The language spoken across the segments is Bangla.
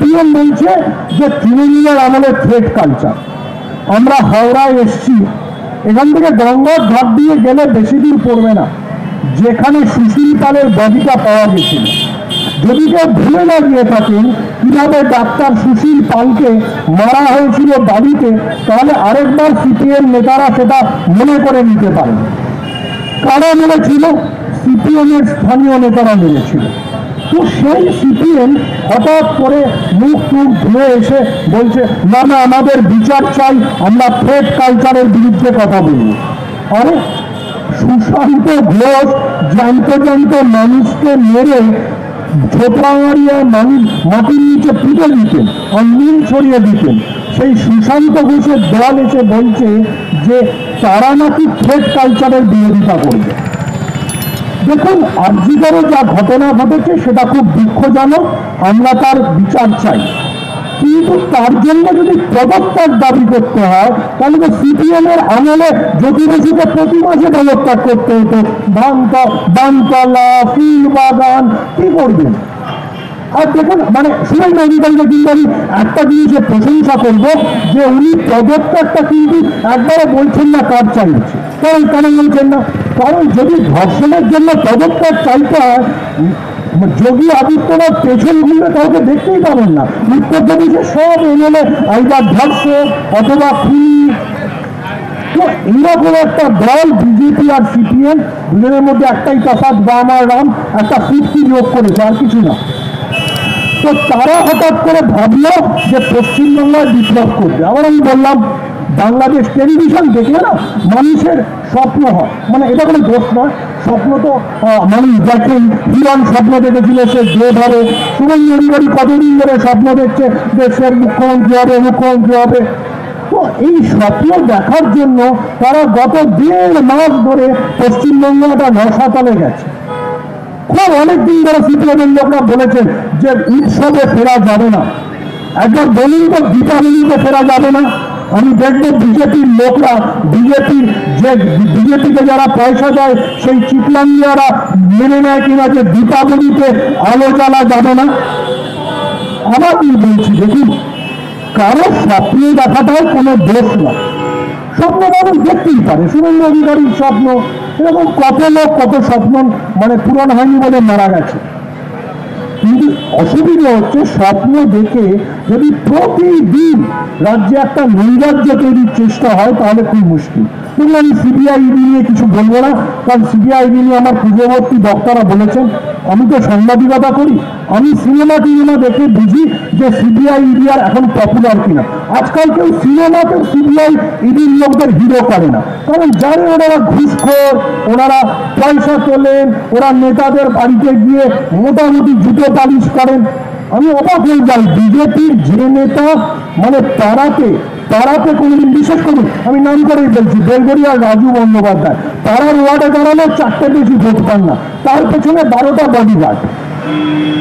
সিপিএম বলছে যে তৃণমূলের আমলে থ্রেট কালচার। আমরা হাওড়ায় এসছি, এখান থেকে গঙ্গার ঘাট দিয়ে গেলে বেশি দূর পড়বে না, যেখানে সুশীল পালের বডিটা পাওয়া গেছিল। যদি কেউ ভুলে না গিয়ে থাকেন কিভাবে ডাক্তার সুশীল পালকে মারা হয়েছিল বাড়িতে, তাহলে আরেকবার সিপিএম নেতারা সেটা মনে করে নিতে পারেন। কারা মেরেছিল? সিপিএম এর স্থানীয় নেতারা মেরেছিল। তো সেই সিপিএম হঠাৎ করে মুখ টুক ধুয়ে এসে বলছে না না আমাদের বিচার চাই, আমরা থ্রেট কালচারের বিরুদ্ধে কথা বলব। আরে সুশান্ত ঘোষ জ্যান্ত জ্যান্ত মানুষকে মেরে ছোটরাঙাড়িয়া মানুষ মাটির নিচে পুঁতে দিতেন আর নীল ছড়িয়ে দিতেন। সেই সুশান্ত ঘোষের দল এসে বলছে যে তারা নাকি থ্রেট কালচারের বিরোধিতা করবে। দেখুন, আরজিকরে যা ঘটনা ঘটেছে সেটা খুব দুঃখজনক, আমরা তার বিচার চাই, কিন্তু তার জন্য যদি পদত্যাগ দাবি করতে হয় তাহলে তো সিপিএম এর আমলে জ্যোতিবাসীকে প্রতি মাসে পদত্যাগ করতে হতো। বানতলা, ফুলবাগান কি করবেন? আর দেখুন, মানে শুভেন্দু অধিকারীকে কিন্তু আমি একটা জিনিসের প্রশংসা করবো যে উনি পদত্যাগটা কিন্তু একবারও বলছেন না কার চাইছে। কেন বলছেন না? কারণ যদি ধর্ষণের জন্য পদত্যাগ চাইতে হয়, যোগী আদিত্যনাথ পেছন ঘুরলে কাউকে দেখতেই পাবেন না। উত্তরপ্রদেশে সব এমএলএ আইদার ধর্ষক অথবা খুনি। তো এইরকম একটা দল বিজেপি আর সিপিএম দুজনের মধ্যে একটাই তফাৎ, রাম আর রাম, একটা 50 যোগ করেছে, আর কিছু না। তো তারা হঠাৎ করে ভাবলো যে পশ্চিমবাংলায় বিপ্লব করবে। আবার আমি বললাম, বাংলাদেশ টেলিভিশন দেখলে না মানুষের স্বপ্ন হয়, মানে এটা কোনো দোষ নয়, স্বপ্ন তো মানুষ দেখেন। হিরণ স্বপ্ন দেখেছিল সে দেব হবে, শুভেন্দু অধিকারী কতদিন ধরে স্বপ্ন দেখছে দেশের মুখ্যমন্ত্রী হবে। তো এই স্বপ্ন দেখার জন্য তারা গত 1.5 মাস ধরে পশ্চিমবঙ্গ একটা রসাতলে গেছে। খুব অনেকদিন ধরে সিপিএমের লোকরা বলেছেন যে উৎসবে ফেরা যাবে না। একবার বলুন তো দীপাবলিতে ফেরা যাবে না? আমি দেখবো বিজেপির লোকরা, বিজেপিকে যারা পয়সা দেয় সেই চিটলাঙ্গিয়ারা মেনে নেয় কিনা যে দীপাবলিতে আলো জ্বালা যাবে না। আবার কি বলছি, দেখুন, কারো স্বপ্ন দেখাটাও কোনো দোষ না, স্বপ্ন মানুষ দেখতেই পারে। শুভেন্দু অধিকারীর স্বপ্ন, এরকম কত লোক কত স্বপ্ন মানে পূরণ হয়নি বলে মারা গেছে। কিন্তু অসুবিধা হচ্ছে স্বপ্ন দেখে যদি প্রতিদিন রাজ্যে একটা নৈরাজ্য তৈরির চেষ্টা হয় তাহলে খুব মুশকিল। কিন্তু আমি সিবিআই ইডি নিয়ে কিছু বলবো না, কারণ সিবিআই ইডি নিয়ে আমার পূর্ববর্তী বক্তারা বলেছেন। আমি তো সাংবাদিকতা করি, আমি সিনেমা দেখে বুঝি যে সিবিআই ইডি আর এখন পপুলার কিনা। আজকাল কেউ সিনেমাতেও সিবিআই ইডির লোকদের হিরো করে না, কারণ জানে ওনারা ঘুষখোর, ওনারা পয়সা তোলেন, ওরা নেতাদের বাড়িতে গিয়ে মোটামুটি জুতো পালিশ করেন। আমি অবাক হয়ে যাই, বিজেপির যে নেতা মানে তারাতে কোনদিন, বিশেষ করুন আমি নাম করেই বলছি, বেলগড়িয়ার রাজু বন্দ্যোপাধ্যায়, তারার ওয়ার্ডে দাঁড়ানো 4টে বেশি ভোট পান না, তার পেছনে 12টা বডিগার্ড।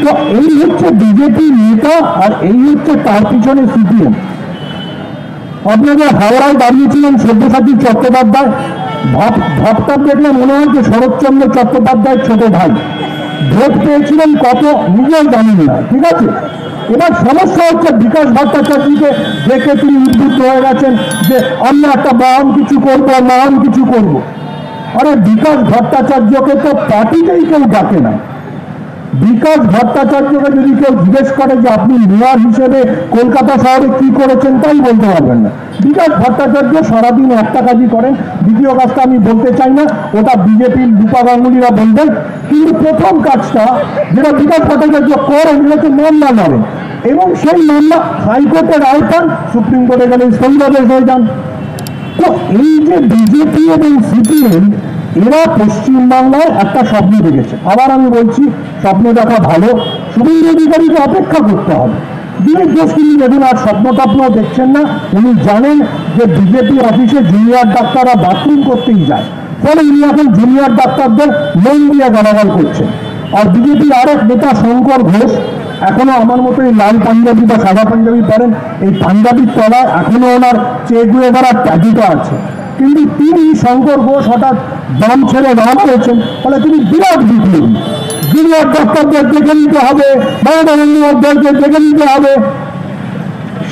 তো এই হচ্ছে বিজেপির নেতা, আর এই হচ্ছে তার পিছনে সিপিএম। আপনাদের হাওড়ায় দাঁড়িয়েছিলেন সব্যসাচী চট্টোপাধ্যায়, ভাবটা দেখলে মনে হয় যে শরৎচন্দ্র চট্টোপাধ্যায়ের ছোট ভাই। ভোট পেয়েছিলেন কত নিজেও জানেন না, ঠিক আছে। এবার সমস্যা হচ্ছে বিকাশ ভট্টাচার্যকে দেখে তিনি উদ্বুদ্ধ হয়ে গেছেন যে আমরা একটা মহান কিছু করব। আরে বিকাশ ভট্টাচার্যকে তো পার্টিতেই কেউ ডাকে না। বিকাশ ভট্টাচার্যকে যদি কেউ জিজ্ঞেস করে যে আপনি মেয়র হিসেবে কলকাতা শহরে কি করেছেন, তাই বলতে পারবেন না। বিকাশ ভট্টাচার্য সারাদিন একটা কাজই করেন, দ্বিতীয় কাজটা আমি বলতে চাই না, ওটা বিজেপির রূপা গাঙ্গুলিরা বলবেন। কিন্তু প্রথম কাজটা যেটা বিকাশ ভট্টাচার্য করেন সেটা হচ্ছে মামলা লড়েন, এবং সেই মামলা হাইকোর্টে রায় পান, সুপ্রিম কোর্টে গেলে স্থগিতাদেশ হয়ে যান। তো এই যে বিজেপি এবং সিপিএম, এরা পশ্চিমবাংলায় একটা স্বপ্ন দেখেছে। আবার আমি বলছি, স্বপ্ন দেখা ভালো, শুভেন্দু অধিকারীকে অপেক্ষা করতে হবে। দিনের দোষ তিনি দেখুন, আর স্বপ্ন দেখছেন না। উনি জানেন যে বিজেপি অফিসে জুনিয়র ডাক্তাররা বাথরুম করতেই যায়, ফলে উনি এখন জুনিয়র ডাক্তারদের মন দিয়ে গালাগাল করছেন। আর বিজেপির আরেক নেতা শঙ্কর ঘোষ এখনো আমার মতো এই লাল পাঞ্জাবি বা সাদা পাঞ্জাবি পরেন, এই পাঞ্জাবির তলায় এখনো ওনার চেগুয়ে করার ট্যাটুটা আছে। কিন্তু তিনি শঙ্কর ঘোষ হঠাৎ দম ছেড়ে রওনা হয়েছেন, ফলে তিনি বিরাট বিপ্লবী জুনিয়র ডাক্তারদের দেখে নিতে হবে, মমতা বন্দ্যোপাধ্যায়কে দেখে নিতে হবে।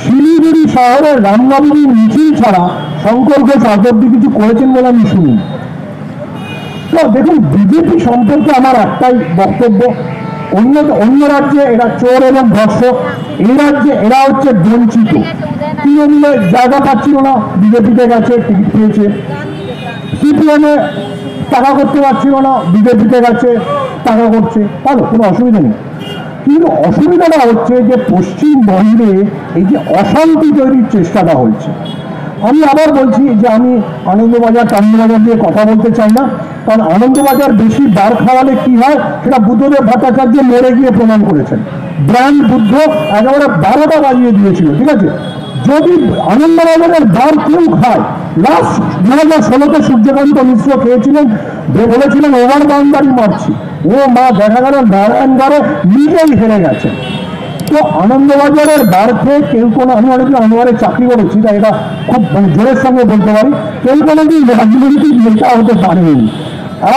শিলিগুড়ি শহরের রামনবমীর মিছিল ছাড়া শঙ্কর ঘোষ আজ অব্দি কিছু করেছেন বলে আমি শুনি। তো দেখুন, বিজেপি সম্পর্কে আমার একটাই বক্তব্য, অন্য রাজ্যে এরা চোর এবং ধর্ষক, এই রাজ্যে এরা হচ্ছে বঞ্চিত। তৃণমূলে জায়গা পাচ্ছিল না, বিজেপিতে গেছে, টিকিট পেয়েছে। সিপিএমে টাকা করতে পারছিল না, বিজেপিতে গেছে, টাকা করছে, ভালো, কোনো অসুবিধা নেই। কিন্তু অসুবিধাটা হচ্ছে যে পশ্চিমবঙ্গে এই যে অশান্তি তৈরির চেষ্টাটা হচ্ছে। আমি আবার বলছি যে আমি আনন্দবাজার টান্নবাজার দিয়ে কথা বলতে চাই না, কারণ আনন্দবাজার বেশি বার খাওয়ালে কি হয় সেটা বুদ্ধদেব ভট্টাচার্য মরে গিয়ে প্রমাণ করেছেন। ব্র্যান্ড বুদ্ধ একেবারে 12টা বাজিয়ে দিয়েছিল, ঠিক আছে। যদি আনন্দবাজারের বার কেউ খায়, লাস্ট 2016-তে সূর্যকান্ত মিশ্র খেয়েছিলেন, বলেছিলেন ওভার বাউন্ডারি মারছি, ও মা, দেখা গেল নারায়ণগড়ে নিজেই হেরে গেছে। তো আনন্দবাজারের বার খেয়ে কেউ কোনো, আমি অনেকদিন আনন্দবাজারে চাকরি করেছি, তাই এটা খুব জোরের সঙ্গে বলতে পারি, কেউ কোনোদিন রাজনৈতিক নেতা হতে পারেনি।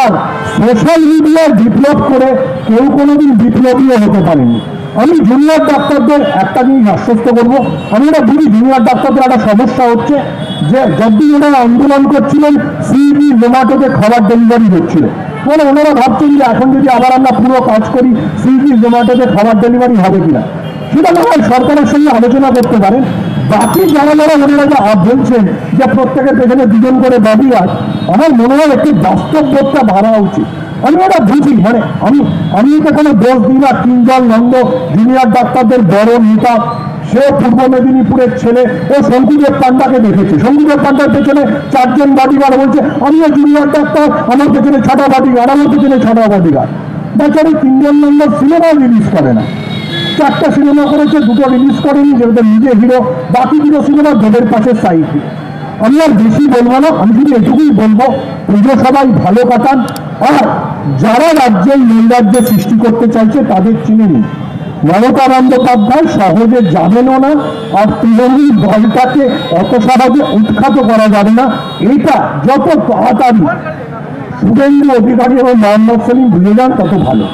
আর সোশ্যাল মিডিয়ায় বিপ্লব করে কেউ কোনোদিন বিপ্লবীও হতে পারেনি। আমি জুনিয়র ডাক্তারদের একটা জিনিস আশ্বস্ত করবো, আমি এটা বুঝি জুনিয়র ডাক্তারদের একটা সমস্যা হচ্ছে যে যতদিন ওনারা আন্দোলন করছিলেন সুইগি জোম্যাটোতে খাবার ডেলিভারি হচ্ছিল, মানে ওনারা ভাবছেন যে এখন যদি আবার আমরা পুরো কাজ করি সুইগি জোম্যাটোতে খাবার ডেলিভারি হবে কিনা। সেটা না হয় সরকারের সঙ্গে আলোচনা করতে পারেন। বাকি যারা ওনারা যা বলছেন যে প্রত্যেকের পেছনে 2জন করে বডিগার্ড, আমার মনে হয় একটি বাস্তববোধটা ভাবা উচিত। আমি ওটা বুঝি, মানে আমি তো কোনো দোষ দিই না। কিঞ্জল নন্দ জুনিয়র ডাক্তারদের বড় নেতা, সে পূর্ব মেদিনীপুরের ছেলে, ও শঙ্কুদেব পান্ডাকে দেখেছে। শঙ্কুদেব পান্ডার পেছনে 4 জন বডিগার্ড, বলছে আমিও জুনিয়র ডাক্তার, আমার পেছনে 6টা বডিগার্ড, আমার পেছনে 6টা বডিগার্ড। বেচারি কিঞ্জল নন্দ সিনেমা রিলিজ করে না, 4টা সিনেমা করেছে, 2টো রিলিজ করেনি, যেহেতু নিজে হিরো, বাকি 2টো সিনেমা দেবের পাশে সাইডে। আমি আর বেশি বলবো না, আমি শুধু এটুকুই বলবো, পুজো সবাই ভালো কাটান। আর যারা রাজ্যে নৈরাজ্য সৃষ্টি করতে চাইছে তাদের চিনে নিন, মমতা বন্দ্যোপাধ্যায় সহজে যাবেনও না, আর তৃণমূল দলটাকে অত সহজে উৎখাত করা যাবে না। এইটা যত তাড়াতাড়ি শুভেন্দু অধিকারী এবং মোহাম্মদ সেলিম বুঝে যান তত ভালো।